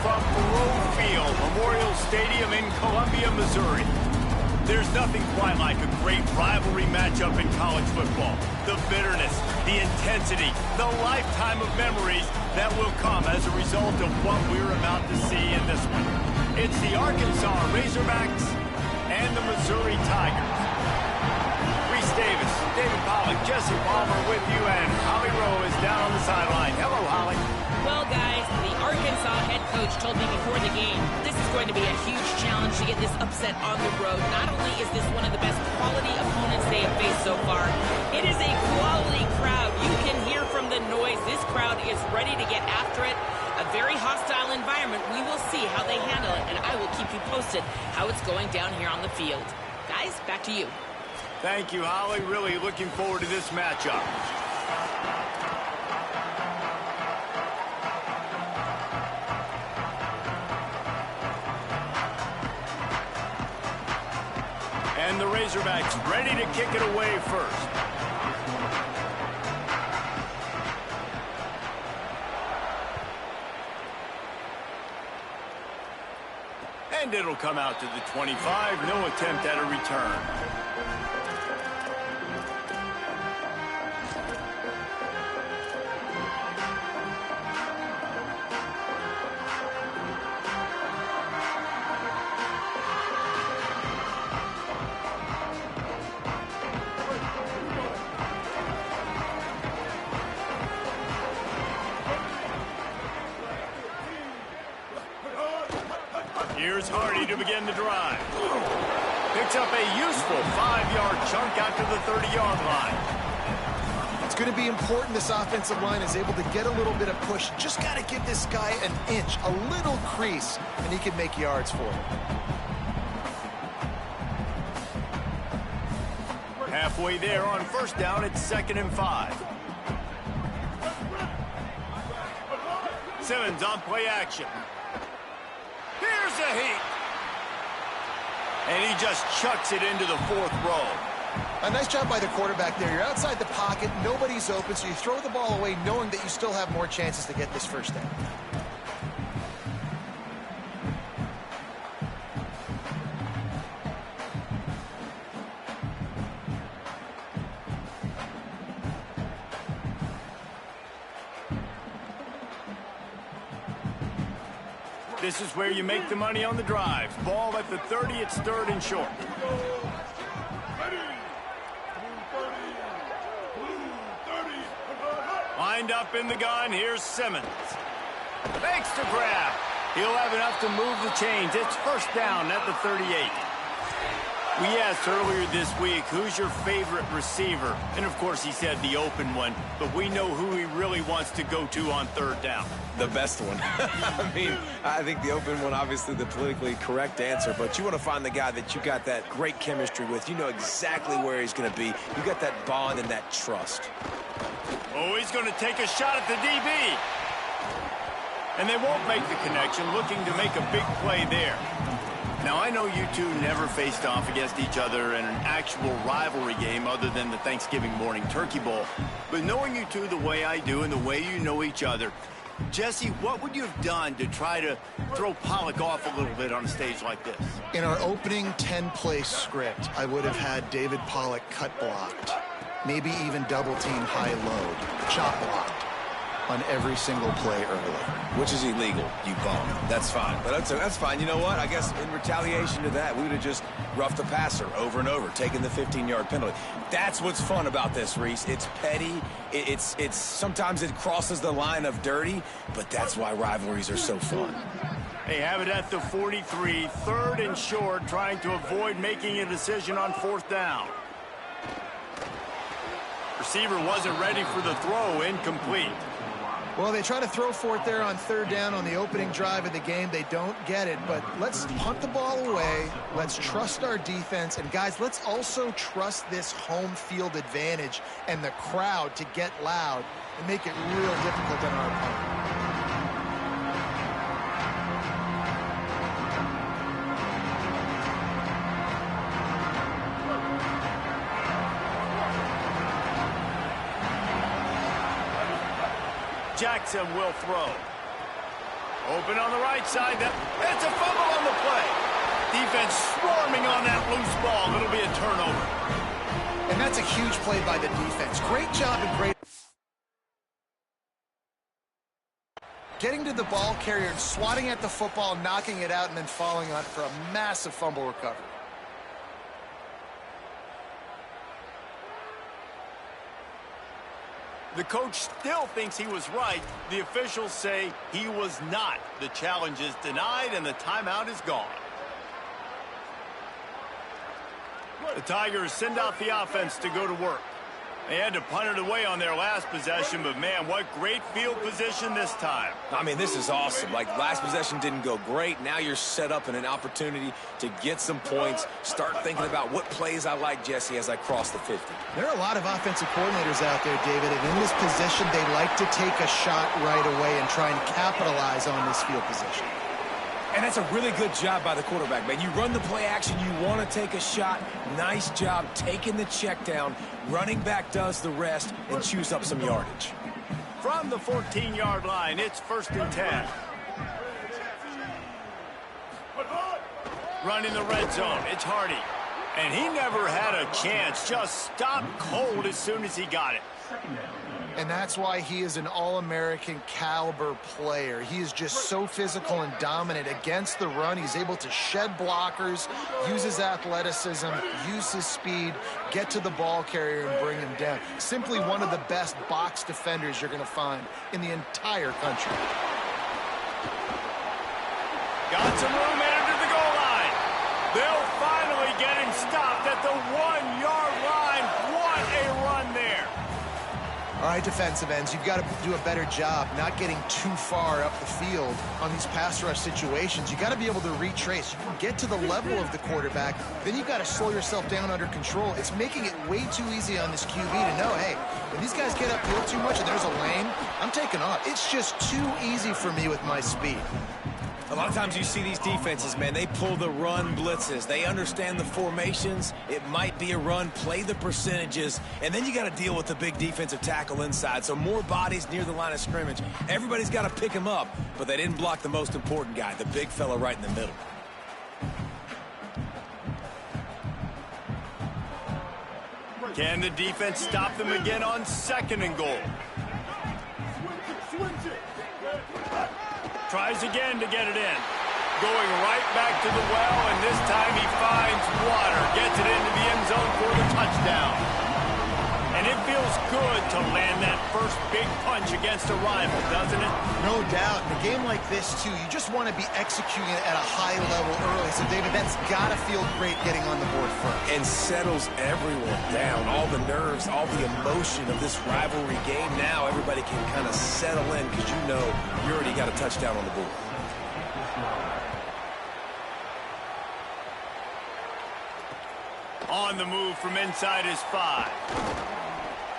from Faroe Field, Memorial Stadium in Columbia, Missouri. There's nothing quite like a great rivalry matchup in college football. The bitterness, the intensity, the lifetime of memories that will come as a result of what we're about to see in this one. It's the Arkansas Razorbacks and the Missouri Tigers. Reese Davis, David Pollock, Jesse Palmer with you, and Holly Rowe is down on the sideline. Hello, Holly. Well, guys, the Arkansas head coach told me before the game this is going to be a huge challenge to get this upset on the road. Not only is this one of the best quality opponents they have faced so far, it is a quality crowd. You can hear from the noise. This crowd is ready to get after it. A very hostile environment. We will see how they handle it, and I will keep you posted how it's going down here on the field. Guys, back to you. Thank you, Holly. Really looking forward to this matchup. And the Razorbacks ready to kick it away first. And it'll come out to the 25. No attempt at a return. Here's Hardy to begin the drive. Picks up a useful 5-yard chunk out to the 30-yard line. It's going to be important this offensive line is able to get a little bit of push. Just got to give this guy an inch, a little crease, and he can make yards for it. Halfway there on first down, it's 2nd and 5. Simmons on play action. Here's a heat. And he just chucks it into the 4th row. A nice job by the quarterback there. You're outside the pocket, nobody's open, so you throw the ball away knowing that you still have more chances to get this first down. This is where you make the money on the drives. Ball at the 30, it's 3rd and short. Lined up in the gun, here's Simmons. Fakes to grab. He'll have enough to move the chains. It's first down at the 38. We asked earlier this week, who's your favorite receiver? And, of course, he said the open one. But we know who he really wants to go to on 3rd down. The best one. I mean, I think the open one, obviously the politically correct answer. But you want to find the guy that you got that great chemistry with. You know exactly where he's going to be. You got that bond and that trust. Oh, he's going to take a shot at the DB. And they won't make the connection, looking to make a big play there. Now, I know you two never faced off against each other in an actual rivalry game other than the Thanksgiving morning Turkey Bowl. But knowing you two the way I do and the way you know each other, Jesse, what would you have done to try to throw Pollock off a little bit on a stage like this? In our opening 10-play script, I would have had David Pollock cut blocked, maybe even double-team high-load, chop blocked on every single play early. Which is illegal, you bum. That's fine. But that's fine. You know what? I guess in retaliation to that, we would have just roughed the passer over and over, taking the 15-yard penalty. That's what's fun about this, Reese. It's petty. It's sometimes it crosses the line of dirty, but that's why rivalries are so fun. They have it at the 43, 3rd and short, trying to avoid making a decision on 4th down. Receiver wasn't ready for the throw, incomplete. Well, they try to throw for it there on 3rd down on the opening drive of the game. They don't get it, but let's punt the ball away. Let's trust our defense. And, guys, let's also trust this home field advantage and the crowd to get loud and make it real difficult on our opponent. Jackson will throw. Open on the right side. That's a fumble on the play. Defense swarming on that loose ball. It'll be a turnover. And that's a huge play by the defense. Great job and great. Getting to the ball carrier and swatting at the football, knocking it out, and then falling on it for a massive fumble recovery. The coach still thinks he was right. The officials say he was not. The challenge is denied, and the timeout is gone. The Tigers send out the offense to go to work. They had to punt it away on their last possession, but, man, what great field position this time. I mean, this is awesome. Like, last possession didn't go great. Now you're set up in an opportunity to get some points. Start thinking about what plays I like, Jesse, as I cross the 50. There are a lot of offensive coordinators out there, David, and in this position, they like to take a shot right away and try and capitalize on this field position. And that's a really good job by the quarterback, man. You run the play action, you want to take a shot. Nice job taking the check down. Running back does the rest and chews up some yardage. From the 14-yard line, it's 1st and 10. Running the red zone, it's Hardy. And he never had a chance, just stopped cold as soon as he got it. And that's why he is an all-American caliber player. He is just so physical and dominant against the run. He's able to shed blockers, use his athleticism, use his speed, get to the ball carrier and bring him down. Simply one of the best box defenders you're going to find in the entire country. Got some room headed to the goal line. They'll finally get him stopped at the 1-yard line. What a run there. All right, defensive ends, you've got to do a better job not getting too far up the field on these pass rush situations. You've got to be able to retrace. You can get to the level of the quarterback, then you've got to slow yourself down under control. It's making it way too easy on this QB to know, hey, when these guys get upfield too much and there's a lane, I'm taking off. It's just too easy for me with my speed. A lot of times you see these defenses, man, they pull the run blitzes. They understand the formations. It might be a run, play the percentages, and then you got to deal with the big defensive tackle inside. So more bodies near the line of scrimmage. Everybody's got to pick him up, but they didn't block the most important guy, the big fella right in the middle. Can the defense stop them again on 2nd and goal? Tries again to get it in. Going right back to the well, and this time he finds water. Gets it into the end zone for the touchdown. And it feels good to land that first big punch against a rival, doesn't it? No doubt. In a game like this, too, you just want to be executing it at a high level early. So, David, that's got to feel great getting on the board first. And settles everyone down. All the nerves, all the emotion of this rivalry game. Now everybody can kind of settle in because you know you already got a touchdown on the board. On the move from inside his 5.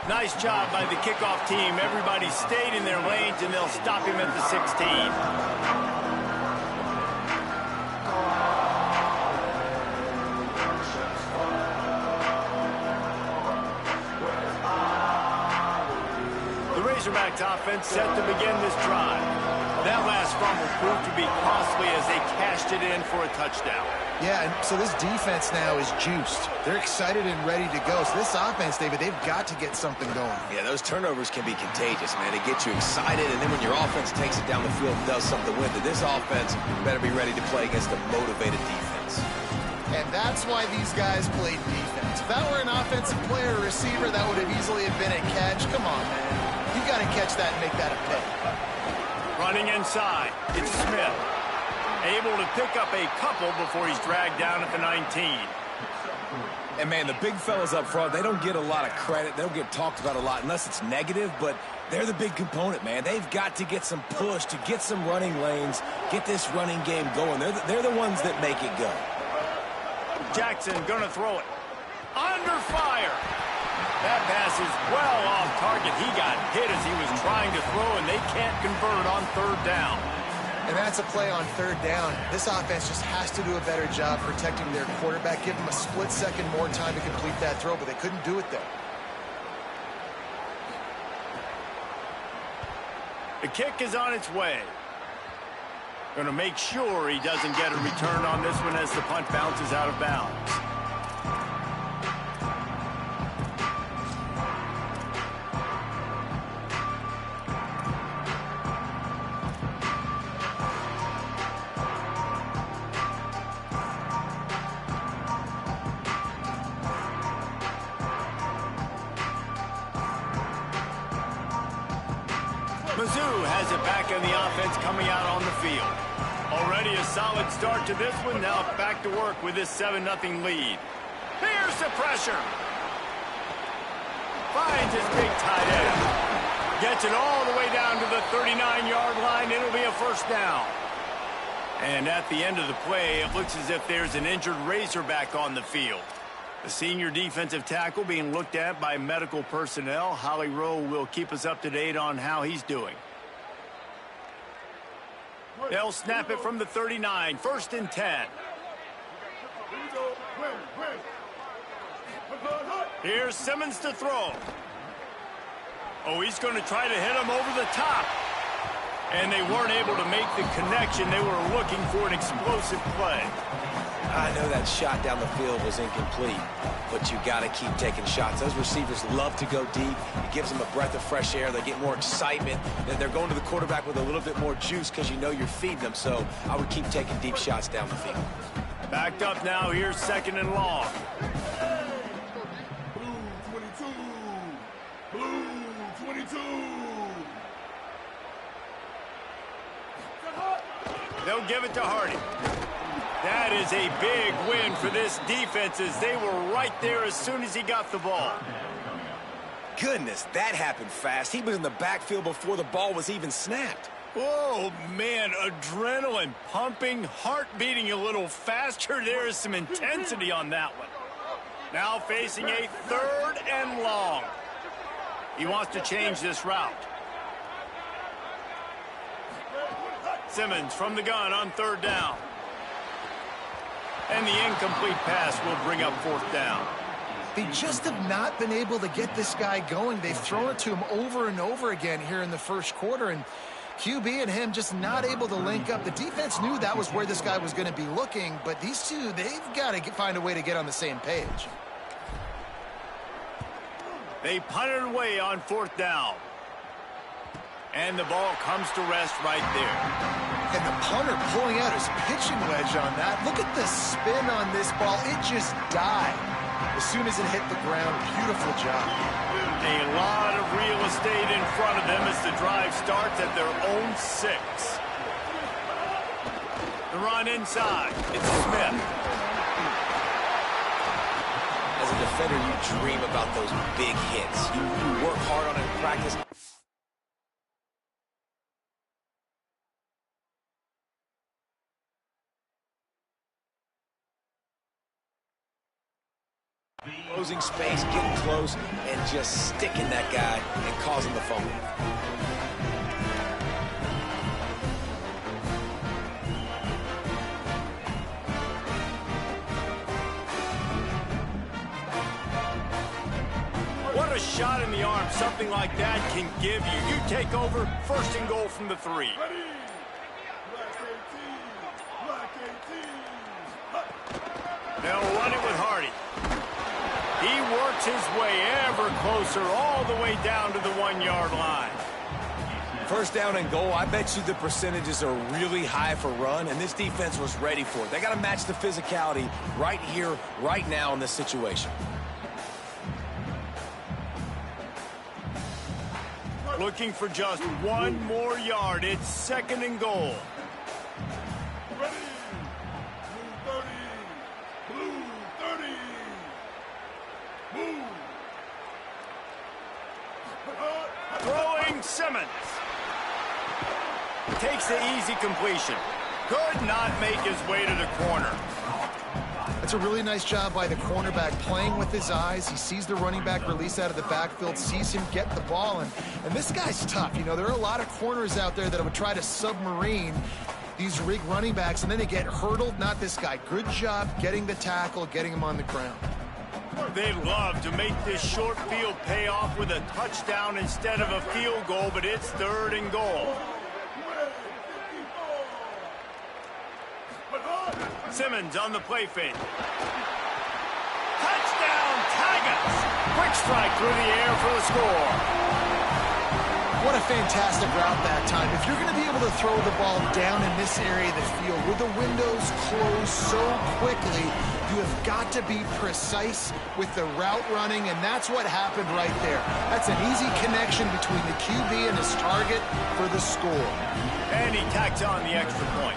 Nice job by the kickoff team. Everybody stayed in their lanes, and they'll stop him at the 16. The Razorbacks offense set to begin this drive. That last fumble proved to be costly as they cashed it in for a touchdown. Yeah, and so this defense now is juiced. They're excited and ready to go. So this offense, David, they've got to get something going. Yeah, those turnovers can be contagious, man. They get you excited, and then when your offense takes it down the field and does something with it, this offense better be ready to play against a motivated defense. And that's why these guys played defense. If that were an offensive player or receiver, that would have easily have been a catch. Come on, man. You got to catch that and make that a pick. Running inside, it's Smith. Able to pick up a couple before he's dragged down at the 19. And, man, the big fellas up front, they don't get a lot of credit. They don't get talked about a lot unless it's negative, but they're the big component, man. They've got to get some push, to get some running lanes, get this running game going. They're the ones that make it go. Jackson gonna throw it. Under fire. That pass is well off target. He got hit as he was trying to throw, and they can't convert on 3rd down. And that's a play on 3rd down. This offense just has to do a better job protecting their quarterback. Give them a split second more time to complete that throw, but they couldn't do it there. The kick is on its way. Going to make sure he doesn't get a return on this one as the punt bounces out of bounds. Mizzou has it back in the offense coming out on the field. Already a solid start to this one. Now back to work with this 7-0 lead. Here's the pressure. Finds his big tight end. Gets it all the way down to the 39-yard line. It'll be a first down. And at the end of the play, it looks as if there's an injured Razorback on the field. The senior defensive tackle being looked at by medical personnel. Holly Rowe will keep us up to date on how he's doing. They'll snap it from the 39, 1st and 10. Here's Simmons to throw. Oh, he's going to try to hit him over the top. And they weren't able to make the connection. They were looking for an explosive play. I know that shot down the field was incomplete, but you got to keep taking shots. Those receivers love to go deep. It gives them a breath of fresh air. They get more excitement. Then they're going to the quarterback with a little bit more juice because you know you're feeding them. So I would keep taking deep shots down the field. Backed up now. Here's 2nd and long. Blue 22. They'll give it to Hardy. That is a big win for this defense as they were right there as soon as he got the ball. Goodness, that happened fast. He was in the backfield before the ball was even snapped. Oh, man, adrenaline pumping, heart beating a little faster. There is some intensity on that one. Now facing a 3rd and long. He wants to change this route. Simmons from the gun on 3rd down. And the incomplete pass will bring up 4th down. They just have not been able to get this guy going. They've thrown it to him over and over again here in the 1st quarter, and QB and him just not able to link up. The defense knew that was where this guy was going to be looking, but these two, they've got to find a way to get on the same page. They punted away on 4th down. And the ball comes to rest right there. And the punter pulling out his pitching wedge on that. Look at the spin on this ball. It just died as soon as it hit the ground. Beautiful job. A lot of real estate in front of them as the drive starts at their own 6. The run inside. It's Smith. As a defender, you dream about those big hits. You work hard on it in practice. Closing space, getting close, and just sticking that guy and causing the fumble. What a shot in the arm something like that can give you. You take over, 1st and goal from the 3. They'll run it with Hardy. He works his way ever closer all the way down to the 1-yard line. 1st down and goal, I bet you the percentages are really high for run, and this defense was ready for it. They got to match the physicality right here, right now in this situation. Looking for just 1 more yard. It's 2nd and goal. Throwing Simmons. Takes the easy completion. Could not make his way to the corner. That's a really nice job by the cornerback, playing with his eyes. He sees the running back release out of the backfield, sees him get the ball, and this guy's tough. You know, there are a lot of corners out there that would try to submarine these rig running backs, and then they get hurdled. Not this guy. Good job getting the tackle, getting him on the ground. They love to make this short field pay off with a touchdown instead of a field goal, but it's 3rd and goal. Simmons on the play fake. Touchdown, Tigers! Quick strike through the air for the score. What a fantastic route that time. If you're going to be able to throw the ball down in this area of the field where the windows close so quickly, you have got to be precise with the route running, and that's what happened right there. That's an easy connection between the QB and his target for the score. And he tacks on the extra point.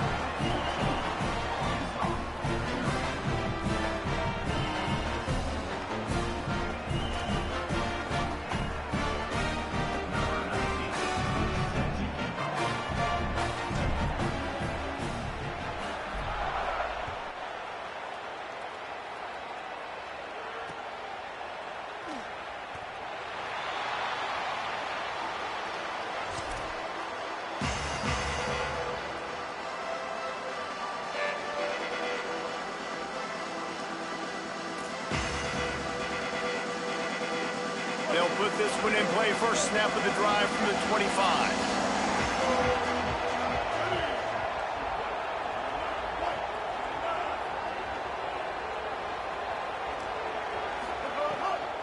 They'll put this one in play first snap of the drive from the 25.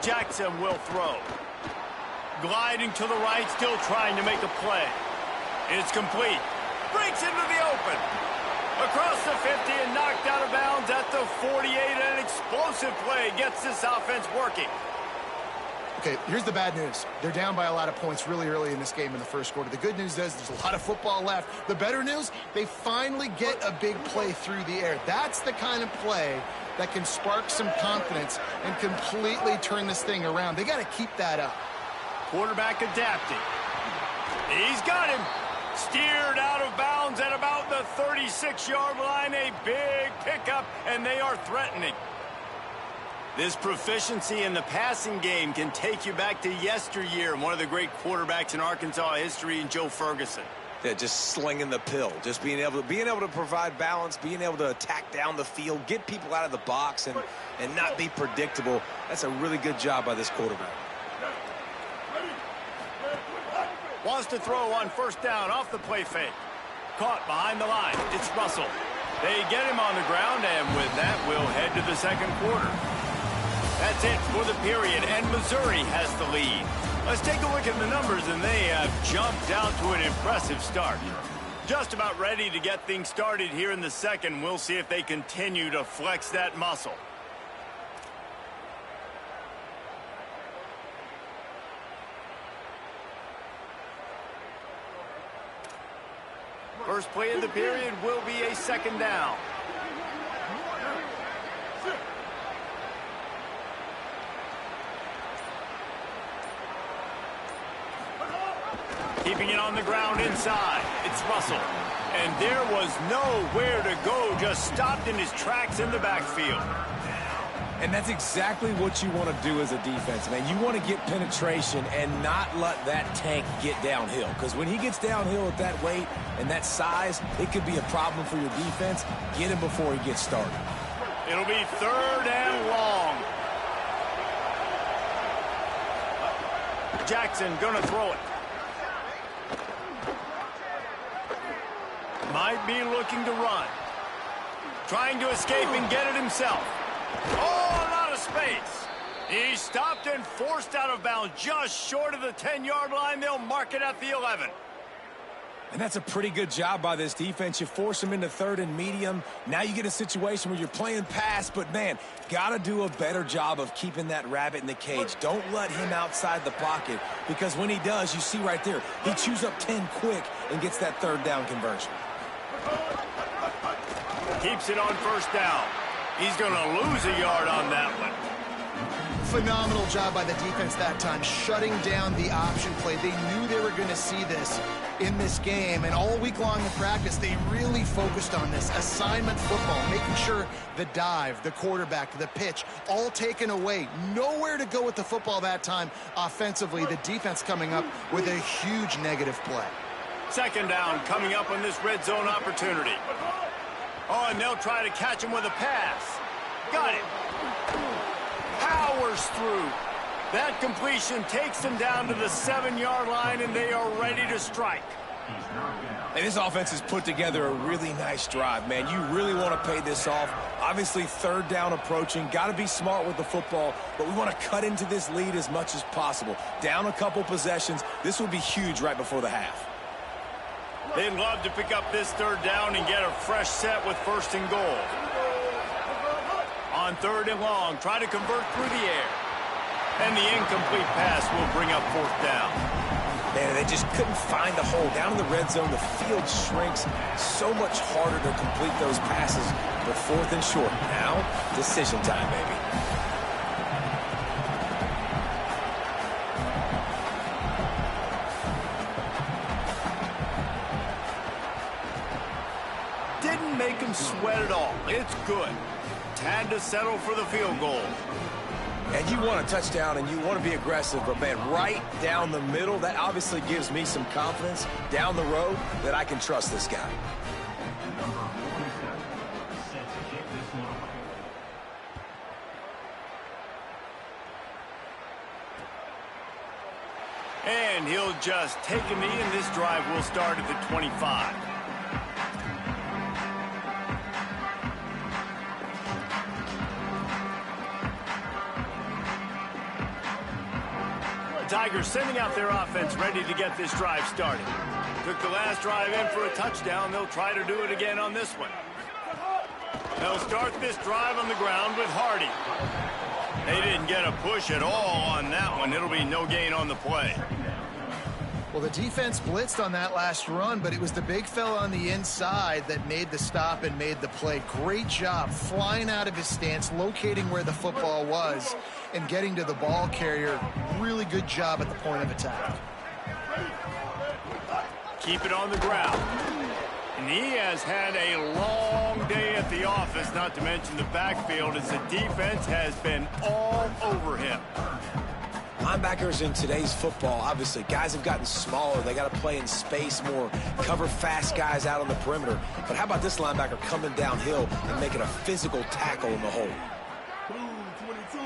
Jackson will throw. Gliding to the right, still trying to make a play. It's complete. Breaks into the open. Across the 50 and knocked out of bounds at the 48. An explosive play gets this offense working. Okay, here's the bad news. They're down by a lot of points really early in this game in the first quarter. The good news is there's a lot of football left. The better news, they finally get a big play through the air. That's the kind of play that can spark some confidence and completely turn this thing around. They got to keep that up. Quarterback adapting. He's got him. Steered out of bounds at about the 36-yard line. A big pickup, and they are threatening. This proficiency in the passing game can take you back to yesteryear. One of the great quarterbacks in Arkansas history, in Joe Ferguson. Yeah, just slinging the pill, just being able to provide balance, being able to attack down the field, get people out of the box, and not be predictable. That's a really good job by this quarterback. Wants to throw on first down off the play fake. Caught behind the line. It's Russell. They get him on the ground, and with that, we'll head to the second quarter. That's it for the period, and Missouri has the lead. Let's take a look at the numbers, and they have jumped out to an impressive start. Just about ready to get things started here in the second. We'll see if they continue to flex that muscle. First play of the period will be a second down. Keeping it on the ground inside. It's Russell. And there was nowhere to go. Just stopped in his tracks in the backfield. And that's exactly what you want to do as a defense, man. You want to get penetration and not let that tank get downhill. Because when he gets downhill at that weight and that size, it could be a problem for your defense. Get him before he gets started. It'll be third and long. Jackson gonna throw it. Might be looking to run. Trying to escape and get it himself. Oh, a lot of space. He stopped and forced out of bounds just short of the 10-yard line. They'll mark it at the 11. And that's a pretty good job by this defense. You force him into third and medium. Now you get a situation where you're playing pass, but, man, got to do a better job of keeping that rabbit in the cage. Don't let him outside the pocket, because when he does, you see right there, he chews up 10 quick and gets that third down conversion. Keeps it on first down. He's going to lose a yard on that one. Phenomenal job by the defense that time, shutting down the option play. They knew they were going to see this in this game, and all week long in practice, they really focused on this assignment football, making sure the dive, the quarterback, the pitch, all taken away. Nowhere to go with the football that time offensively. The defense coming up with a huge negative play. Second down coming up on this red zone opportunity. Oh, and they'll try to catch him with a pass. Got it. Powers through. That completion takes them down to the 7-yard line, and they are ready to strike. Hey, this offense has put together a really nice drive, man. You really want to pay this off. Obviously, third down approaching. Got to be smart with the football, but we want to cut into this lead as much as possible. Down a couple possessions. This would be huge right before the half. They'd love to pick up this third down and get a fresh set with first and goal. On third and long, try to convert through the air. And the incomplete pass will bring up fourth down. Man, they just couldn't find the hole. Down in the red zone, the field shrinks. So much harder to complete those passes. But fourth and short. Now, decision time, baby. Didn't make him sweat at all. It's good. Had to settle for the field goal. And you want a touchdown and you want to be aggressive, but man, right down the middle, that obviously gives me some confidence down the road that I can trust this guy. And he'll just take a knee, and this drive will start at the 25. Tigers sending out their offense ready to get this drive started. Took the last drive in for a touchdown. They'll try to do it again on this one. They'll start this drive on the ground with Hardy. They didn't get a push at all on that one. It'll be no gain on the play. Well, the defense blitzed on that last run, but it was the big fella on the inside that made the stop and made the play. Great job flying out of his stance, locating where the football was, and getting to the ball carrier. Really good job at the point of attack. Keep it on the ground. And he has had a long day at the office, not to mention the backfield, as the defense has been all over him. Linebackers in today's football, obviously, guys have gotten smaller. They got to play in space more, cover fast guys out on the perimeter. But how about this linebacker coming downhill and making a physical tackle in the hole? Blue 22.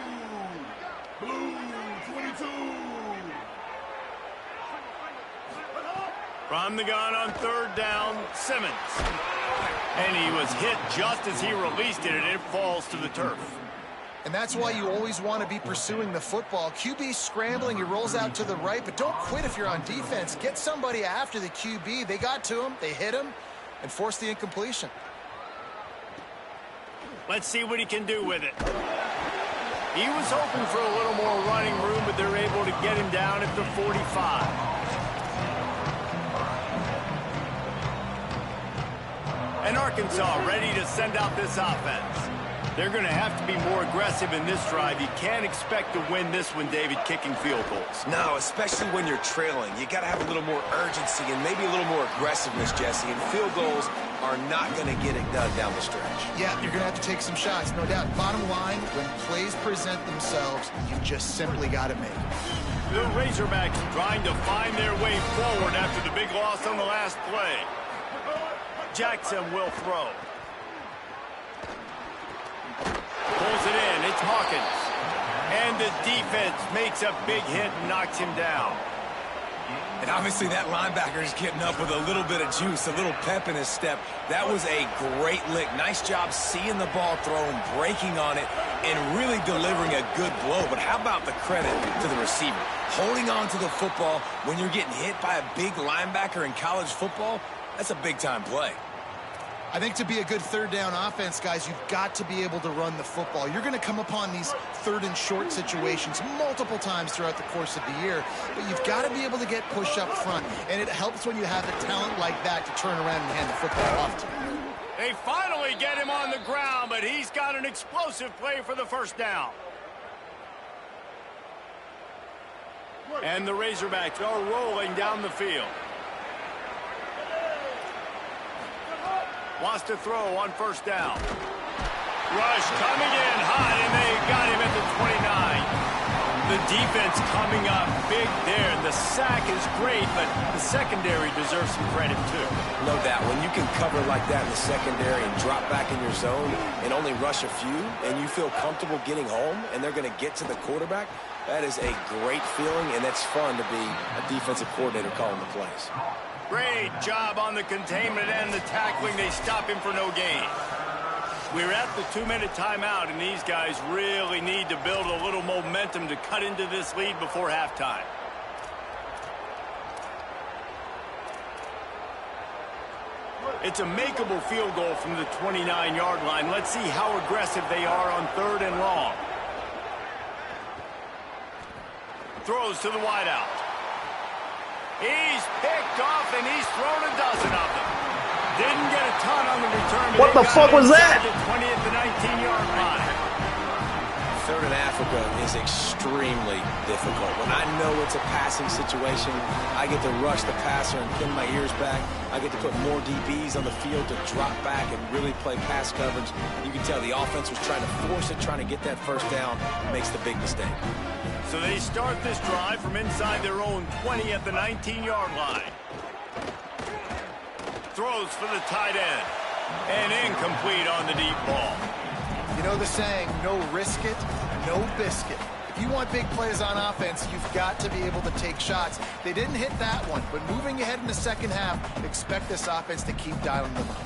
Blue 22. From the gun on third down, Simmons. And he was hit just as he released it, and it falls to the turf. And that's why you always want to be pursuing the football. QB scrambling, he rolls out to the right, but don't quit if you're on defense. Get somebody after the QB. They got to him, they hit him, and forced the incompletion. Let's see what he can do with it. He was hoping for a little more running room, but they're able to get him down at the 45. And Arkansas ready to send out this offense. They're going to have to be more aggressive in this drive. You can't expect to win this one, David, kicking field goals. No, especially when you're trailing. You got to have a little more urgency and maybe a little more aggressiveness, Jesse. And field goals are not going to get it done down the stretch. Yeah, you're going to have to take some shots, no doubt. Bottom line, when plays present themselves, you just simply got to make them. The Razorbacks trying to find their way forward after the big loss on the last play. Jackson will throw. Pulls it in. It's Hawkins. And the defense makes a big hit and knocks him down. And obviously that linebacker is getting up with a little bit of juice, a little pep in his step. That was a great lick. Nice job seeing the ball thrown, breaking on it, and really delivering a good blow. But how about the credit to the receiver? Holding on to the football when you're getting hit by a big linebacker in college football, that's a big-time play. I think to be a good third down offense, guys, you've got to be able to run the football. You're going to come upon these third and short situations multiple times throughout the course of the year, but you've got to be able to get push up front, and it helps when you have a talent like that to turn around and hand the football off to. They finally get him on the ground, but he's got an explosive play for the first down. And the Razorbacks are rolling down the field. Wants to throw on first down. Rush coming in hot, and they got him at the 29. The defense coming up big there. The sack is great, but the secondary deserves some credit too. No doubt. When you can cover like that in the secondary and drop back in your zone and only rush a few, and you feel comfortable getting home, and they're going to get to the quarterback, that is a great feeling, and it's fun to be a defensive coordinator calling the plays. Great job on the containment and the tackling. They stop him for no gain. We're at the 2-minute timeout, and these guys really need to build a little momentum to cut into this lead before halftime. It's a makeable field goal from the 29-yard line. Let's see how aggressive they are on 3rd and long. Throws to the wideout. He's picked off, and he's thrown a dozen of them. Didn't get a ton on the return. What the fuck was that? The 20 at the 19-yard line. 3rd and Africa is extremely difficult. When I know it's a passing situation, I get to rush the passer and pin my ears back. I get to put more DBs on the field to drop back and really play pass coverage. You can tell the offense was trying to force it, trying to get that first down, makes the big mistake. So they start this drive from inside their own 20 at the 19-yard line. Throws for the tight end. And incomplete on the deep ball. You know the saying, no risk it, no biscuit. If you want big plays on offense, you've got to be able to take shots. They didn't hit that one, but moving ahead in the second half, expect this offense to keep dialing them up.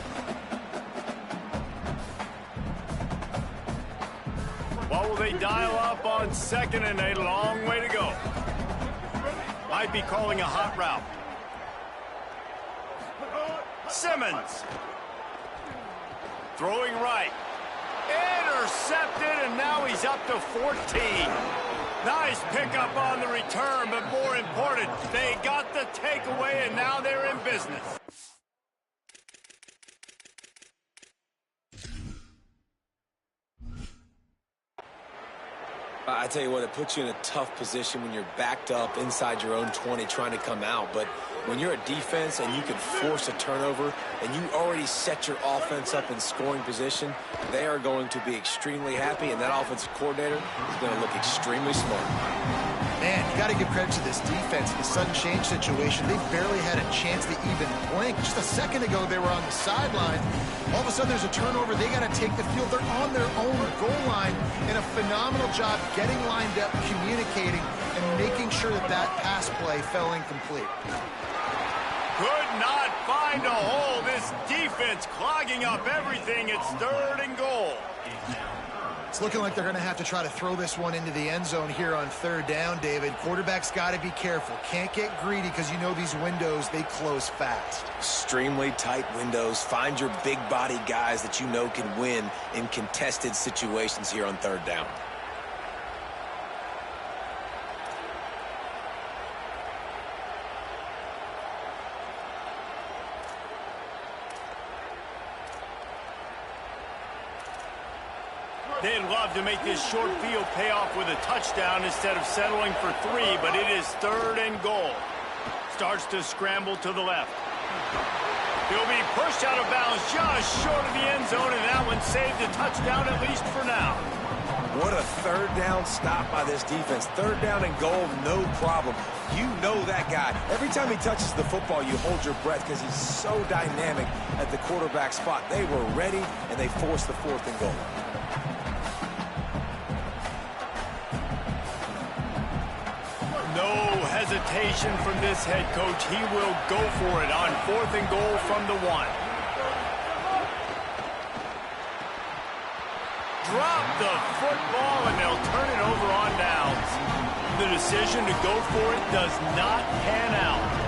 What will they dial up on 2nd and a long way to go? Might be calling a hot route. Simmons. Throwing right. Intercepted, and now he's up to 14. Nice pickup on the return, but more important, they got the takeaway, and now they're in business. I tell you what, it puts you in a tough position when you're backed up inside your own 20 trying to come out. But when you're a defense and you can force a turnover and you already set your offense up in scoring position, they are going to be extremely happy, and that offensive coordinator is going to look extremely smart. Man, you got to give credit to this defense. The sudden change situation, they barely had a chance to even blink. Just a second ago, they were on the sideline. All of a sudden, there's a turnover. They got to take the field. They're on their own goal line, and a phenomenal job getting lined up, communicating, and making sure that that pass play fell incomplete. Could not find a hole. This defense clogging up everything. It's 3rd and goal. It's looking like they're going to have to try to throw this one into the end zone here on 3rd down, David. Quarterback's got to be careful. Can't get greedy because you know these windows, they close fast. Extremely tight windows. Find your big body guys that you know can win in contested situations here on 3rd down. They'd love to make this short field pay off with a touchdown instead of settling for 3, but it is 3rd and goal. Starts to scramble to the left. He'll be pushed out of bounds just short of the end zone, and that one saved a touchdown at least for now. What a 3rd down stop by this defense. 3rd down and goal, no problem. You know that guy. Every time he touches the football, you hold your breath because he's so dynamic at the quarterback spot. They were ready, and they forced the 4th and goal. No hesitation from this head coach. He will go for it on 4th and goal from the 1. Drop the football, and they'll turn it over on downs. The decision to go for it does not pan out.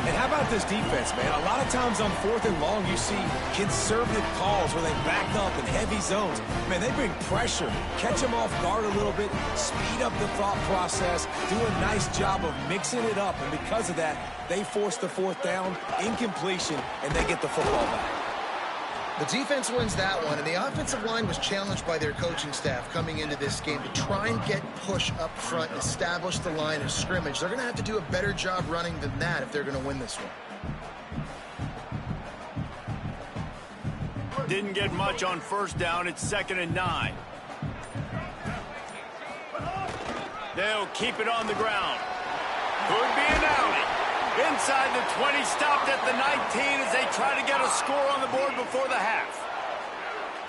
And how about this defense, man? A lot of times on 4th and long, you see conservative calls where they back up in heavy zones. Man, they bring pressure, catch them off guard a little bit, speed up the thought process, do a nice job of mixing it up. And because of that, they force the 4th down, incompletion, and they get the football back. The defense wins that one, and the offensive line was challenged by their coaching staff coming into this game to try and get push up front and establish the line of scrimmage. They're going to have to do a better job running than that if they're going to win this one. Didn't get much on 1st down. It's 2nd and 9. They'll keep it on the ground. Could be an outie. Inside the 20, stopped at the 19 as they try to get a score on the board before the half.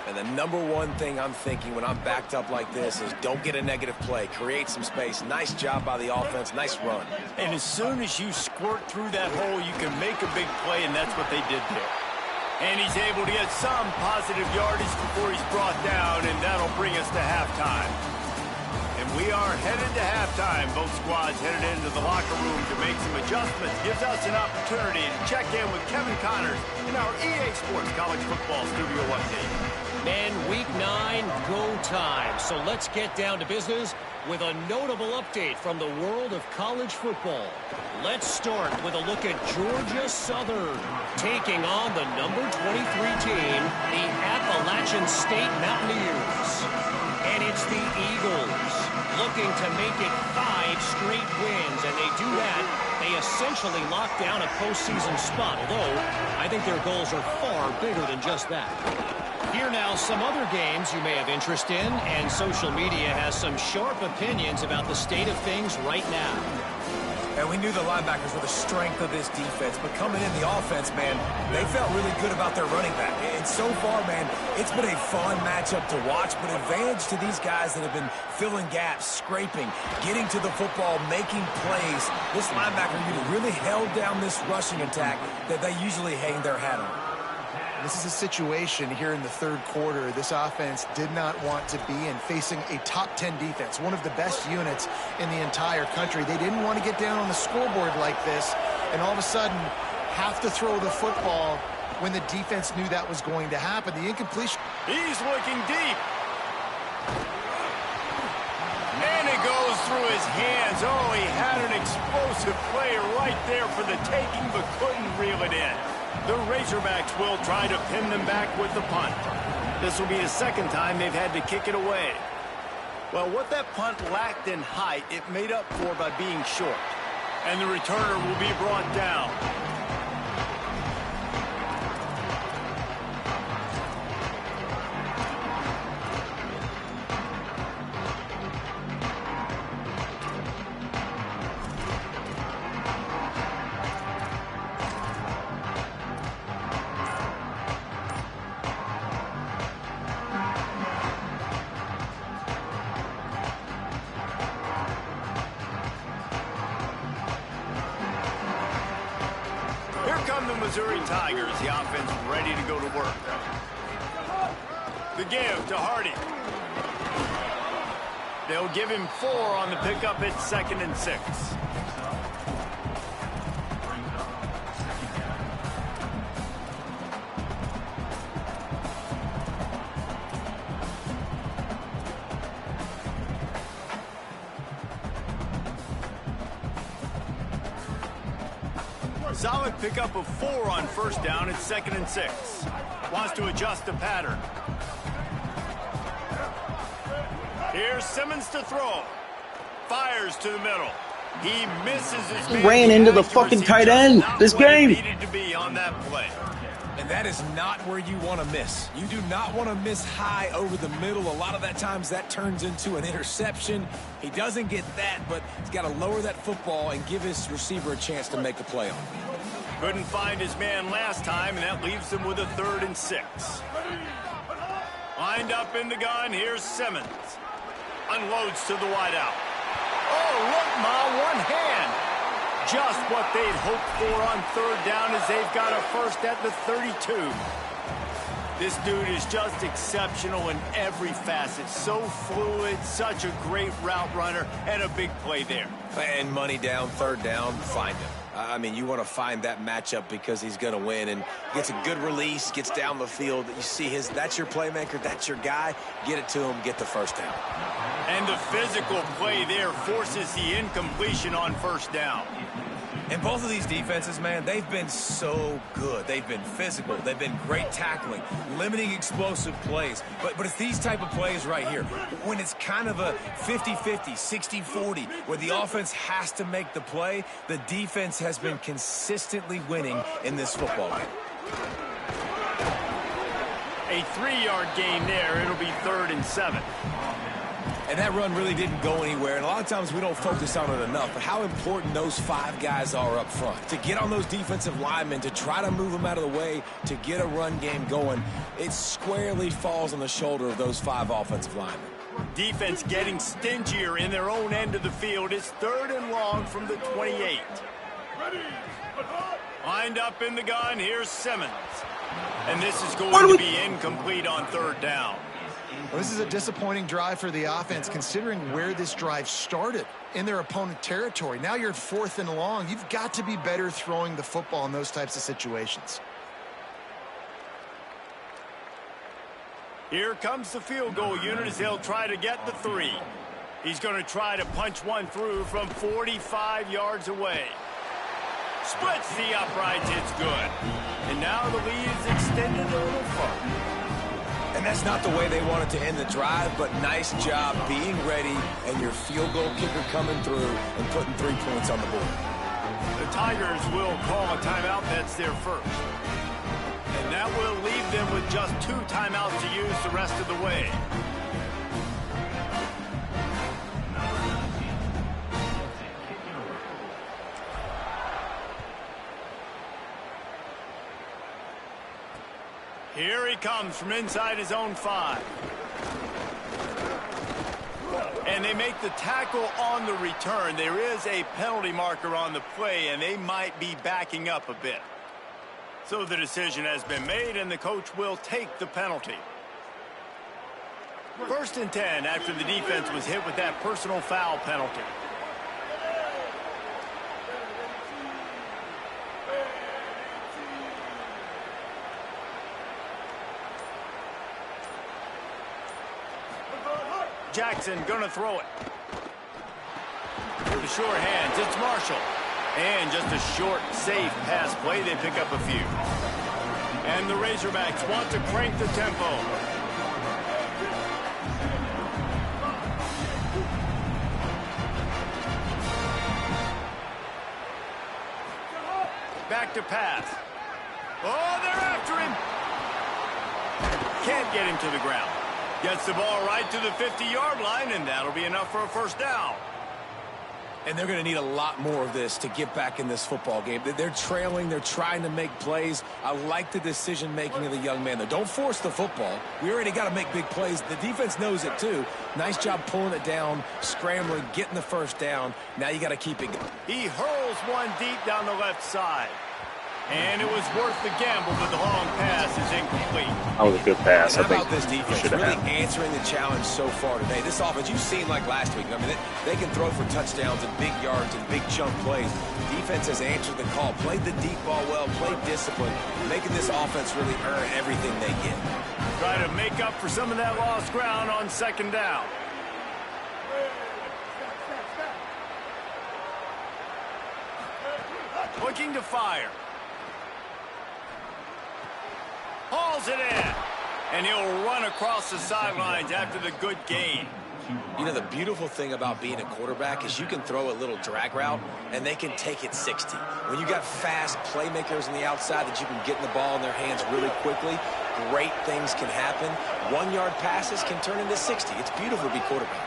And the number one thing I'm thinking when I'm backed up like this is don't get a negative play. Create some space. Nice job by the offense. Nice run. And as soon as you squirt through that hole, you can make a big play, and that's what they did there. And he's able to get some positive yardage before he's brought down, and that'll bring us to halftime. And we are headed to halftime. Both squads headed into the locker room to make some adjustments. Gives us an opportunity to check in with Kevin Connors in our EA Sports College Football Studio Update. Men, Week 9, go time. So let's get down to business with a notable update from the world of college football. Let's start with a look at Georgia Southern taking on the number 23 team, the Appalachian State Mountaineers. And it's the Eagles looking to make it 5 straight wins, and they do that. They essentially lock down a postseason spot, although I think their goals are far bigger than just that. Here now, some other games you may have interest in, and social media has some sharp opinions about the state of things right now. And we knew the linebackers were the strength of this defense, but coming in the offense, man, they felt really good about their running back. And so far, man, it's been a fun matchup to watch, but advantage to these guys that have been filling gaps, scraping, getting to the football, making plays. This linebacker unit really held down this rushing attack that they usually hang their hat on. This is a situation here in the third quarter this offense did not want to be in, facing a top 10 defense, one of the best units in the entire country. They didn't want to get down on the scoreboard like this and all of a sudden have to throw the football when the defense knew that was going to happen. The incompletion. He's looking deep. And it goes through his hands. Oh, he had an explosive play right there for the taking, but couldn't reel it in. The Razorbacks will try to pin them back with the punt. This will be the second time they've had to kick it away. Well, what that punt lacked in height, it made up for by being short. And the returner will be brought down. The Missouri Tigers, the offense ready to go to work. The give to Hardy. They'll give him 4 on the pickup at 2nd and 6. Solid pickup of 4 on first down at 2nd and 6. Wants to adjust the pattern. Here's Simmons to throw. Fires to the middle. He misses his man. Ran into the fucking tight end this game. Needed to be on that play. And that is not where you want to miss. You do not want to miss high over the middle. A lot of that times that turns into an interception. He doesn't get that, but he's got to lower that football and give his receiver a chance to make a play on it. Couldn't find his man last time, and that leaves him with a 3rd and 6. Lined up in the gun, here's Simmons. Unloads to the wideout. Oh, look, Ma, one hand. Just what they'd hoped for on 3rd down as they've got a first at the 32. This dude is just exceptional in every facet. So fluid, such a great route runner, and a big play there. And money down, 3rd down, find him. I mean, you want to find that matchup because he's going to win and gets a good release, gets down the field. You see that's your playmaker, that's your guy. Get it to him, get the first down. And the physical play there forces the incompletion on 1st down. And both of these defenses, man, they've been so good. They've been physical. They've been great tackling, limiting explosive plays. But it's these type of plays right here. When it's kind of a 50-50, 60-40, where the offense has to make the play, the defense has been consistently winning in this football game. A 3-yard gain there. It'll be 3rd and 7. And that run really didn't go anywhere. And a lot of times we don't focus on it enough. But how important those 5 guys are up front. To get on those defensive linemen, to try to move them out of the way, to get a run game going, it squarely falls on the shoulder of those 5 offensive linemen. Defense getting stingier in their own end of the field. It's 3rd and long from the 28. Lined up in the gun, here's Simmons. And this is going to be incomplete on 3rd down. Well, this is a disappointing drive for the offense, considering where this drive started, in their opponent territory. Now you're at 4th and long. You've got to be better throwing the football in those types of situations. Here comes the field goal unit as they'll try to get the 3. He's going to try to punch one through from 45 yards away. Splits the uprights, it's good. And now the lead is extended a little further. And that's not the way they wanted to end the drive, but nice job being ready and your field goal kicker coming through and putting 3 points on the board. The Tigers will call a timeout. That's their first. And that will leave them with just 2 timeouts to use the rest of the way. Here he comes from inside his own 5. And they make the tackle on the return. There is a penalty marker on the play, and they might be backing up a bit. So the decision has been made, and the coach will take the penalty. 1st and 10 after the defense was hit with that personal foul penalty. Jackson gonna throw it. To the short hands, it's Marshall. And just a short, safe pass play. They pick up a few. And the Razorbacks want to crank the tempo. Back to pass. Oh, they're after him. Can't get him to the ground. Gets the ball right to the 50-yard line, and that'll be enough for a 1st down. And they're going to need a lot more of this to get back in this football game. They're trailing. They're trying to make plays. I like the decision-making of the young man, though. Don't force the football. We already got to make big plays. The defense knows it, too. Nice job pulling it down, scrambling, getting the 1st down. Now you got to keep it going. He hurls one deep down the left side. And it was worth the gamble, but the long pass is incomplete. That was a good pass. And how about this defense really answering the challenge so far today? This offense, you've seen like last week. I mean, they can throw for touchdowns and big yards and big chunk plays. Defense has answered the call, played the deep ball well, played discipline, making this offense really earn everything they get. Try to make up for some of that lost ground on 2nd down. Looking to fire. Hauls it in. And he'll run across the sidelines after the good gain. You know, the beautiful thing about being a quarterback is you can throw a little drag route, and they can take it 60. When you got fast playmakers on the outside that you can get the ball in their hands really quickly, great things can happen. 1-yard passes can turn into 60. It's beautiful to be quarterback.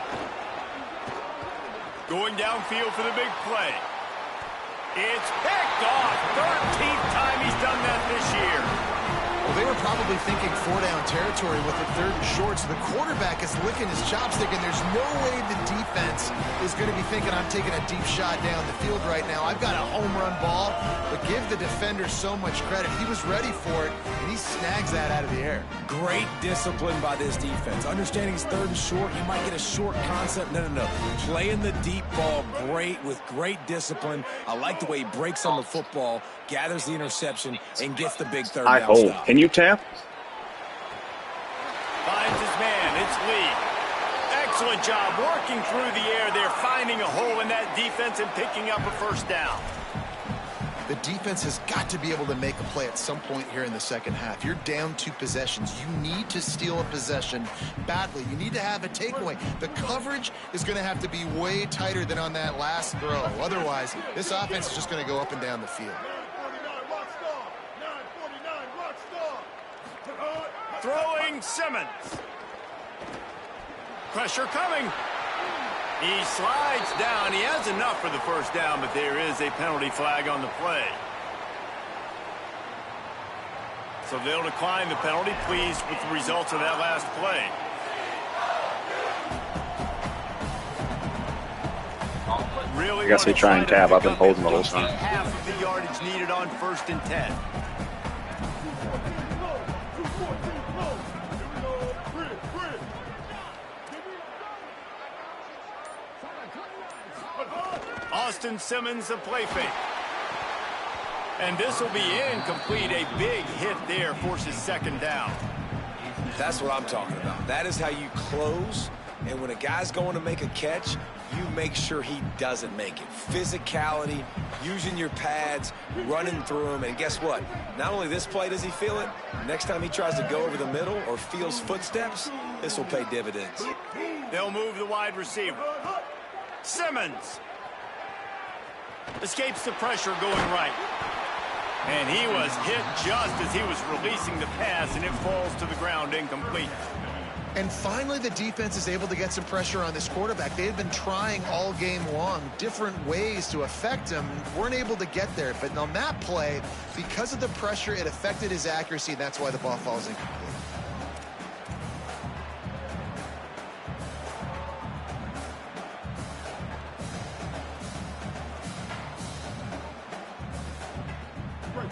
Going downfield for the big play. It's picked off. 13th time he's done that this year. Well, they were probably thinking 4-down territory with the 3rd and short, so the quarterback is licking his chops thinking there's no way the defense is going to be thinking I'm taking a deep shot down the field right now. I've got a home run ball, but give the defender so much credit. He was ready for it, and he snags that out of the air. Great discipline by this defense. Understanding it's 3rd and short, you might get a short concept. No. Playing the deep ball great with great discipline. I like the way he breaks on the football, gathers the interception, and gets the big 3rd down stop. Can you tap? Finds his man. It's Lee. Excellent job working through the air. They're finding a hole in that defense and picking up a 1st down. The defense has got to be able to make a play at some point here in the 2nd half. You're down 2 possessions. You need to steal a possession badly. You need to have a takeaway. The coverage is going to have to be way tighter than on that last throw. Otherwise, this offense is just going to go up and down the field. Throwing Simmons. Pressure coming. He slides down. He has enough for the first down, but there is a penalty flag on the play. So they'll decline the penalty, pleased with the results of that last play. Really I guess they try and tab up and hold them the whole time. Half of the yardage needed on 1st and 10. Austin Simmons, a play fake. And this will be incomplete. A big hit there forces 2nd down. That's what I'm talking about. That is how you close. And when a guy's going to make a catch, you make sure he doesn't make it. Physicality, using your pads, running through them. And guess what? Not only this play does he feel it, next time he tries to go over the middle or feels footsteps, this will pay dividends. They'll move the wide receiver. Simmons escapes the pressure going right. And he was hit just as he was releasing the pass, and it falls to the ground incomplete. And finally, the defense is able to get some pressure on this quarterback. They had been trying all game long different ways to affect him, weren't able to get there. But on that play, because of the pressure, it affected his accuracy. That's why the ball falls incomplete.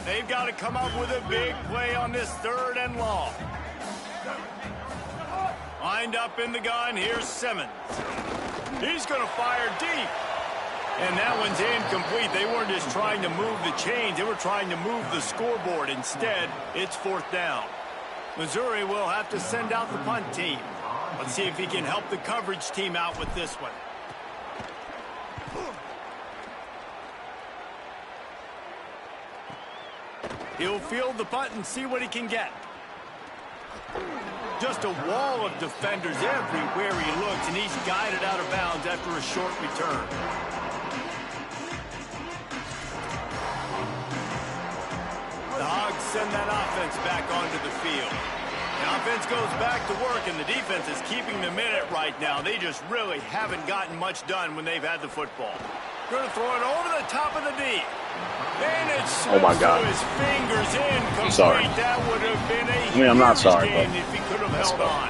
They've got to come up with a big play on this 3rd and long. Lined up in the gun, here's Simmons. He's going to fire deep. And that one's incomplete. They weren't just trying to move the chains, they were trying to move the scoreboard. Instead, it's 4th down. Missouri will have to send out the punt team. Let's see if he can help the coverage team out with this one. He'll field the punt and see what he can get. Just a wall of defenders everywhere he looks, and he's guided out of bounds after a short return. The Hogs send that offense back onto the field. The offense goes back to work, and the defense is keeping them in it right now. They just really haven't gotten much done when they've had the football. Going to throw it over the top of the D. And it slips Oh my God. his fingers in. I'm sorry. That would have been a I mean, I'm not huge sorry, gain but if he could have held on.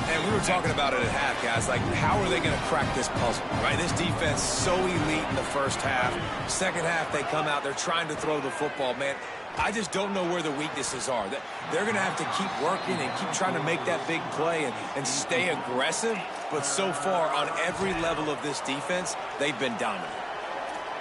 And we were talking about it at half, guys. Like, how are they going to crack this puzzle, right? This defense so elite in the first half. Second half, they come out. They're trying to throw the football, man. I just don't know where the weaknesses are. They're going to have to keep working and keep trying to make that big play and stay aggressive. But so far, on every level of this defense, they've been dominant.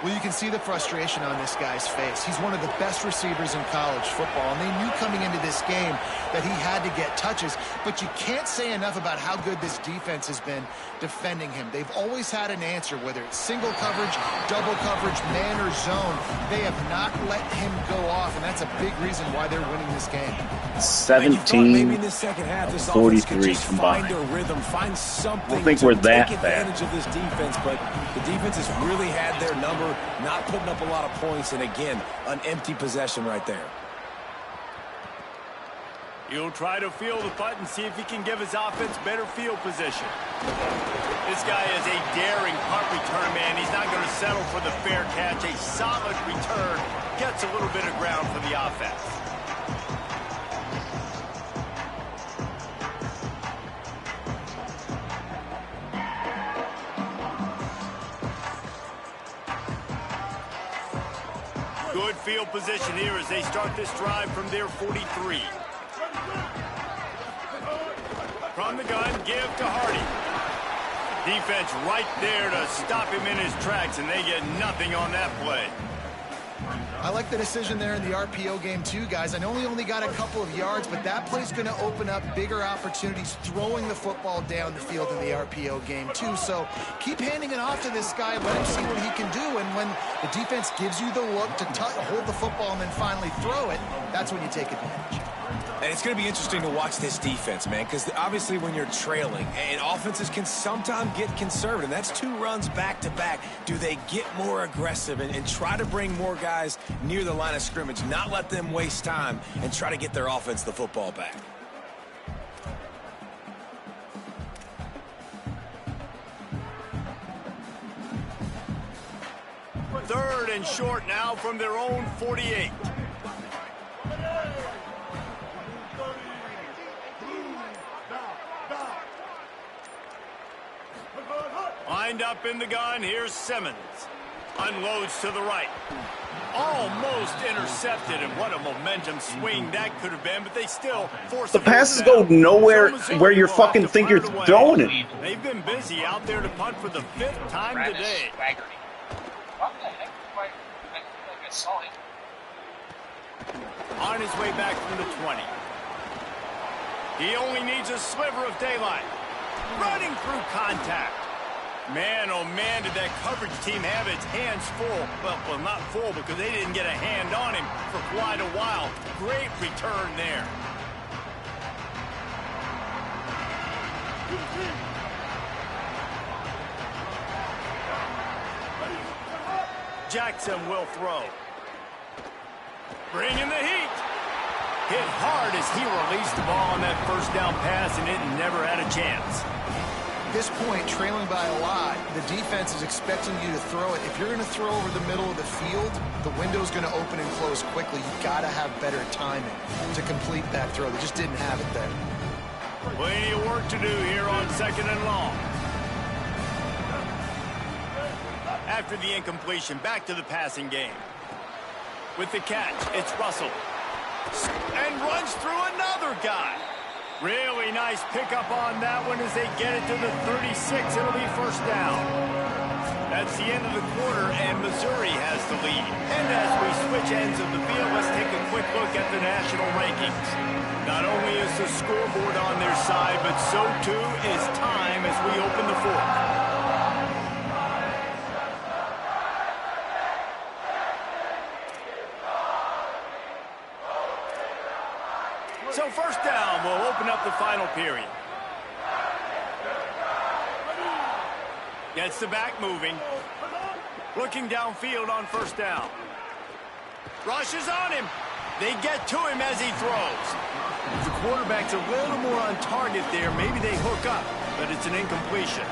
Well, you can see the frustration on this guy's face. He's one of the best receivers in college football, and they knew coming into this game that he had to get touches, but you can't say enough about how good this defense has been defending him. They've always had an answer, whether it's single coverage, double coverage, man or zone. They have not let him go off, and that's a big reason why they're winning this game. 17, 43 combined. Find a rhythm, find something. I don't think we're that take bad. advantage of this defense, but the defense has really had their number, not putting up a lot of points, and again, an empty possession right there. He'll try to field the punt and see if he can give his offense better field position. This guy is a daring punt return man. He's not going to settle for the fair catch. A solid return gets a little bit of ground for the offense. Good field position here as they start this drive from their 43. From the gun, give to Hardy. Defense right there to stop him in his tracks, and they get nothing on that play. I like the decision there in the RPO game too, guys. I know he only got a couple of yards, but that play's going to open up bigger opportunities throwing the football down the field in the RPO game too. So keep handing it off to this guy, let him see what he can do, and when the defense gives you the look to hold the football and then finally throw it, that's when you take advantage. And it's going to be interesting to watch this defense, man, because obviously when you're trailing, and offenses can sometimes get conservative. That's 2 runs back-to-back. Do they get more aggressive and try to bring more guys near the line of scrimmage, not let them waste time, and try to get their offense the football back? Third and short now from their own 48. Lined up in the gun, here's Simmons. Unloads to the right. Almost intercepted, and what a momentum swing that could have been, but they still force The passes go nowhere where you fucking think you're throwing it. They've been busy out there to punt for the 5th time today. What the heck? I feel like I saw him. On his way back from the 20. He only needs a sliver of daylight. Running through contact. Man, oh man, did that coverage team have its hands full. Well, not full because they didn't get a hand on him for quite a while. Great return there. Jackson will throw. Bringing the heat. Hit hard as he released the ball on that first down pass, and it never had a chance. At this point, trailing by a lot, the defense is expecting you to throw it. If you're going to throw over the middle of the field, the window's going to open and close quickly. You've got to have better timing to complete that throw. They just didn't have it there. Plenty of work to do here on 2nd and long. After the incompletion, back to the passing game. With the catch, it's Russell. And runs through another guy. Really nice pickup on that one as they get it to the 36. It'll be first down. That's the end of the quarter, and Missouri has the lead. And as we switch ends of the field, let's take a quick look at the national rankings. Not only is the scoreboard on their side, but so too is time as we open the 4th. So first down will open up the final period. Gets the back moving. Looking downfield on first down. Rushes on him. They get to him as he throws. The quarterback's a little more on target there. Maybe they hook up, but it's an incompletion.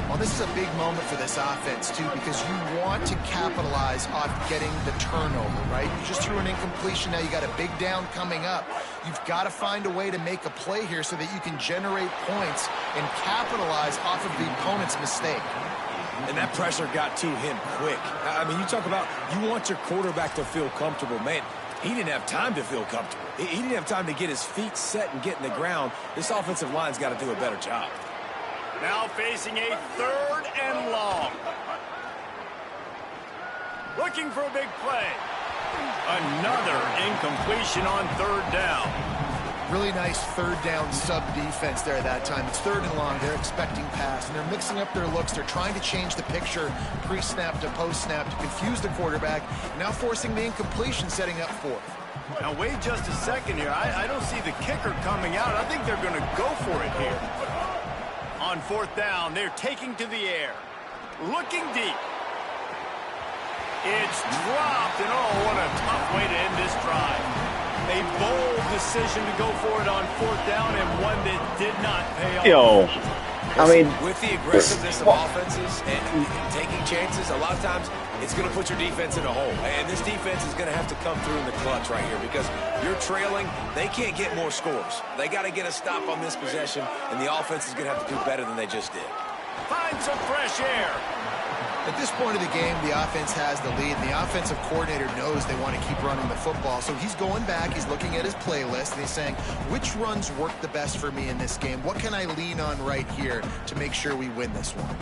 Well, this is a big moment for this offense, too, because you want to capitalize off getting the turnover, right? You just threw an incompletion. Now you got a big down coming up. You've got to find a way to make a play here so that you can generate points and capitalize off of the opponent's mistake. And that pressure got to him quick. I mean, you talk about you want your quarterback to feel comfortable. Man, he didn't have time to feel comfortable. He didn't have time to get his feet set and get in the ground. This offensive line's got to do a better job. Now facing a 3rd and long. Looking for a big play. Another incompletion on 3rd down. Really nice 3rd down sub defense there that time. It's 3rd and long. They're expecting pass, and they're mixing up their looks. They're trying to change the picture pre-snap to post-snap to confuse the quarterback. Now forcing the incompletion, setting up 4th. Now wait just a second here. I don't see the kicker coming out. I think they're going to go for it here. On 4th down, they're taking to the air. Looking deep. It's dropped, and oh, what a tough way to end this drive. A bold decision to go for it on 4th down, and one that did not pay off. Yo, I mean, with the aggressiveness of offenses and taking chances, a lot of times it's going to put your defense in a hole. And this defense is going to have to come through in the clutch right here because you're trailing. They can't get more scores. They got to get a stop on this possession, and the offense is going to have to do better than they just did. Find some fresh air. At this point of the game, the offense has the lead. The offensive coordinator knows they want to keep running the football. So he's going back, he's looking at his playlist, and he's saying, which runs work the best for me in this game? What can I lean on right here to make sure we win this one?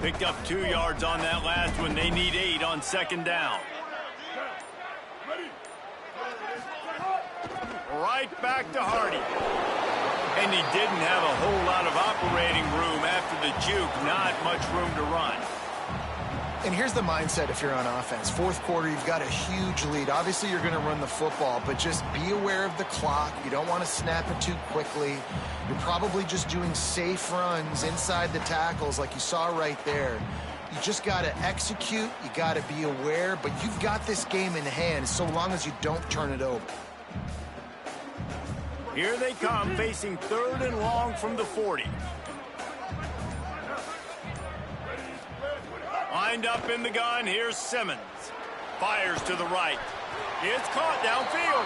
Picked up 2 yards on that last one. They need 8 on 2nd down. Right back to Hardy. And he didn't have a whole lot of operating room after the juke. Not much room to run. And here's the mindset if you're on offense. 4th quarter, you've got a huge lead. Obviously, you're going to run the football, but just be aware of the clock. You don't want to snap it too quickly. You're probably just doing safe runs inside the tackles like you saw right there. You just got to execute. You got to be aware, but you've got this game in hand so long as you don't turn it over. Here they come, facing 3rd and long from the 40. Lined up in the gun, here's Simmons. Fires to the right. It's caught downfield.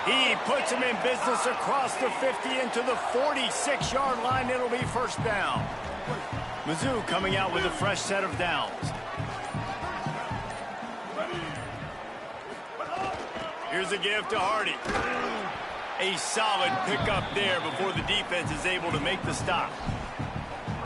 He puts him in business across the 50 into the 46-yard line. It'll be first down. Mizzou coming out with a fresh set of downs. Here's a give to Hardy. A solid pickup there before the defense is able to make the stop.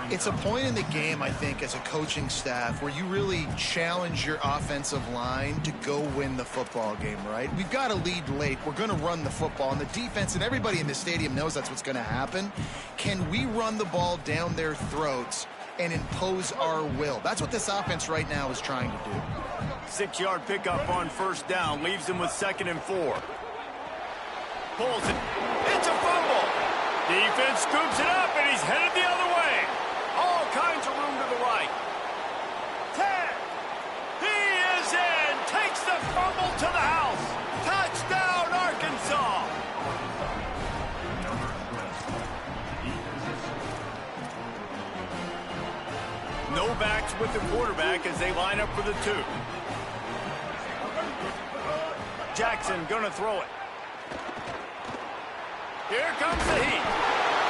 It's a point in the game, I think, as a coaching staff where you really challenge your offensive line to go win the football game, right? We've got to lead late. We're going to run the football. And the defense and everybody in the stadium knows that's what's going to happen. Can we run the ball down their throats and impose our will? That's what this offense right now is trying to do. 6-yard pickup on first down. Leaves him with 2nd and 4. Pulls it. It's a fumble. Defense scoops it up, and he's headed the other way. All kinds of room to the right. 10. He is in. Takes the fumble to the house. Touchdown, Arkansas. No backs with the quarterback as they line up for the 2. Jackson gonna throw it. Here comes the heat.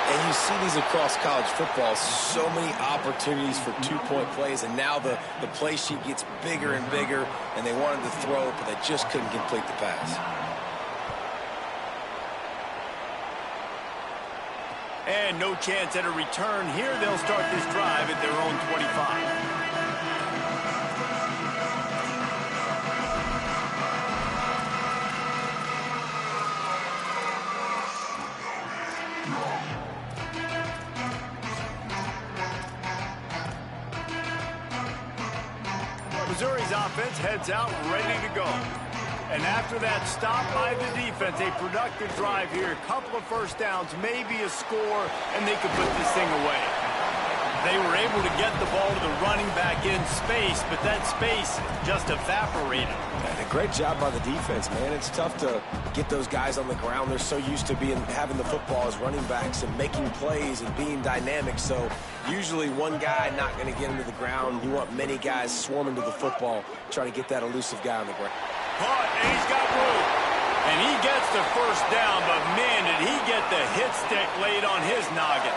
And you see these across college football, so many opportunities for two-point plays, and now the play sheet gets bigger and bigger, and they wanted to throw, but they just couldn't complete the pass. And no chance at a return here. They'll start this drive at their own 25. Missouri's offense heads out ready to go. And after that stop by the defense, a productive drive here, a couple of first downs, maybe a score, and they could put this thing away. They were able to get the ball to the running back in space, but that space just evaporated. And a great job by the defense, man. It's tough to get those guys on the ground. They're so used to having the football as running backs and making plays and being dynamic. So usually one guy not going to get into the ground. You want many guys swarming to the football, trying to get that elusive guy on the ground. Caught, and he's got room. And he gets the first down, but man, did he get the hit stick laid on his noggin.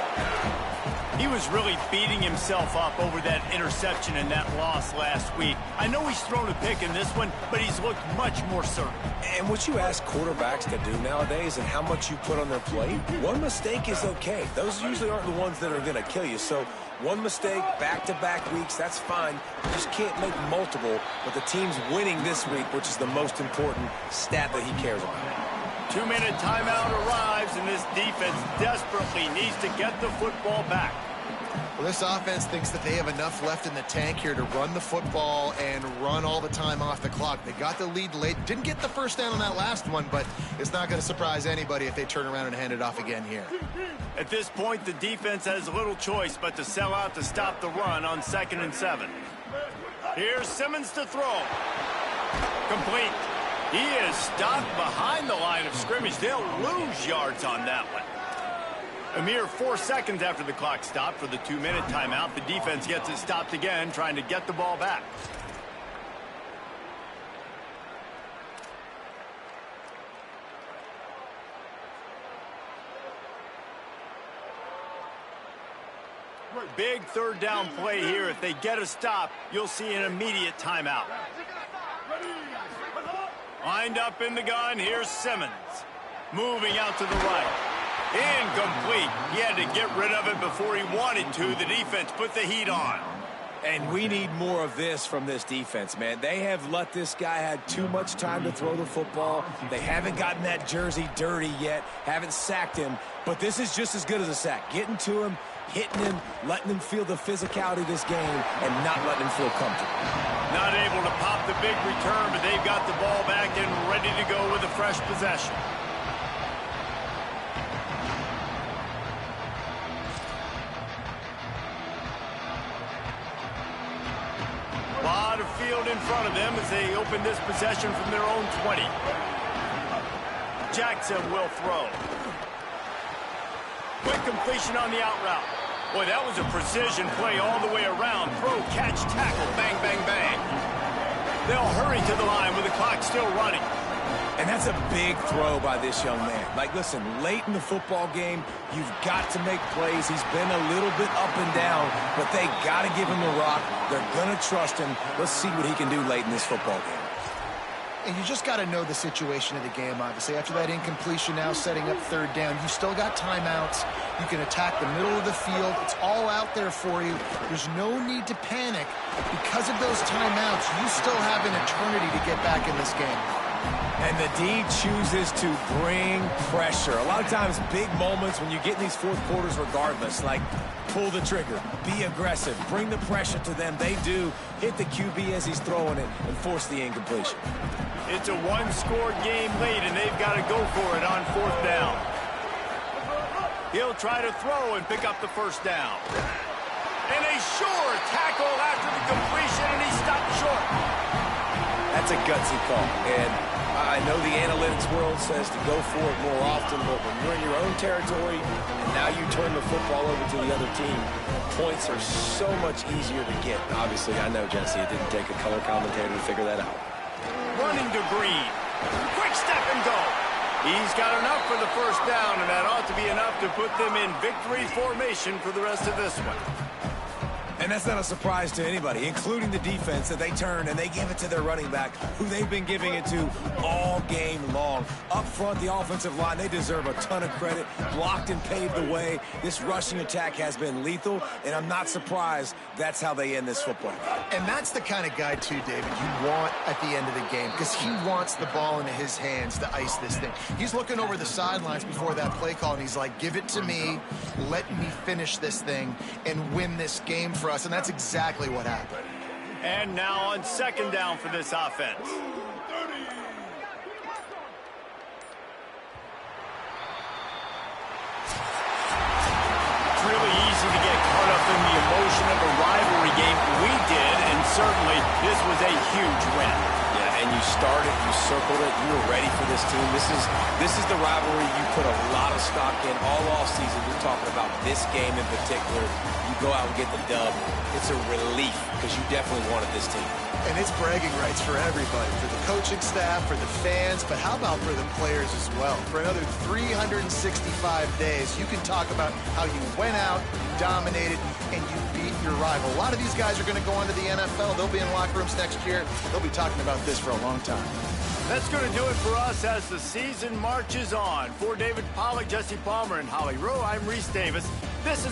He was really beating himself up over that interception and that loss last week. I know he's thrown a pick in this one, but he's looked much more certain. And what you ask quarterbacks to do nowadays and how much you put on their plate, one mistake is okay. Those usually aren't the ones that are going to kill you. So one mistake, back-to-back weeks, that's fine. You just can't make multiple. But the team's winning this week, which is the most important stat that he cares about. 2-minute timeout arrives, and this defense desperately needs to get the football back. Well, this offense thinks that they have enough left in the tank here to run the football and run all the time off the clock. They got the lead late. Didn't get the first down on that last one, but it's not going to surprise anybody if they turn around and hand it off again here. At this point, the defense has little choice but to sell out to stop the run on 2nd and 7. Here's Simmons to throw. Complete. He is stopped behind the line of scrimmage. They'll lose yards on that one. A mere 4 seconds after the clock stopped for the 2-minute timeout, the defense gets it stopped again, trying to get the ball back. Big 3rd down play here. If they get a stop, you'll see an immediate timeout. Lined up in the gun, here's Simmons. Moving out to the right. Incomplete. He had to get rid of it before he wanted to. The defense put the heat on. And we need more of this from this defense, man. They have let this guy have too much time to throw the football. They haven't gotten that jersey dirty yet, haven't sacked him. But this is just as good as a sack. Getting to him, hitting him, letting him feel the physicality of this game, and not letting him feel comfortable. Not able to pop the big return, but they've got the ball back and ready to go with a fresh possession. field in front of them as they open this possession from their own 20. Jackson will throw. Quick completion on the out route. Boy, that was a precision play all the way around. Throw, catch, tackle, bang, bang, bang. They'll hurry to the line with the clock still running. And that's a big throw by this young man. Like, listen, late in the football game, you've got to make plays. He's been a little bit up and down, but they got to give him the rock. They're going to trust him. Let's see what he can do late in this football game. And you just got to know the situation of the game, obviously. After that incompletion now setting up third down, you still got timeouts. You can attack the middle of the field. It's all out there for you. There's no need to panic. Because of those timeouts, you still have an eternity to get back in this game. And the D chooses to bring pressure. A lot of times, big moments when you get in these fourth quarters regardless, like pull the trigger, be aggressive, bring the pressure to them. They do hit the QB as he's throwing it and force the incompletion. It's a one-score game late, and they've got to go for it on fourth down. He'll try to throw and pick up the first down. And a sure tackle after the completion, and he stopped short. That's a gutsy call, and I know the analytics world says to go for it more often, but when you're in your own territory and now you turn the football over to the other team, points are so much easier to get. Obviously, I know, Jesse, it didn't take a color commentator to figure that out. Running to Green. Quick step and go. He's got enough for the first down, and that ought to be enough to put them in victory formation for the rest of this one. And that's not a surprise to anybody, including the defense, that they turn and they give it to their running back, who they've been giving it to all game long. Up front, the offensive line, they deserve a ton of credit. Blocked and paved the way. This rushing attack has been lethal, and I'm not surprised that's how they end this football. And that's the kind of guy, too, David, you want at the end of the game, because he wants the ball into his hands to ice this thing. He's looking over the sidelines before that play call, and he's like, give it to me, let me finish this thing, and win this game for us, and that's exactly what happened. And now on second down for this offense. Blue 30. It's really easy to get caught up in the emotion of a rivalry game. We did, and certainly this was a huge win. Yeah, and you started, you circled it, you were ready for this team. This is the rivalry you put a lot of stock in all offseason. We're talking about this game in particular. You go out and get the dub. It's a relief because you definitely wanted this team. And it's bragging rights for everybody, for the coaching staff, for the fans, but how about for the players as well? For another 365 days, you can talk about how you went out, you dominated, and you beat your rival. A lot of these guys are going to go on to the NFL. They'll be in locker rooms next year. They'll be talking about this for a long time. That's going to do it for us as the season marches on. For David Pollack, Jesse Palmer, and Holly Rowe, I'm Reese Davis. This is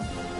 it.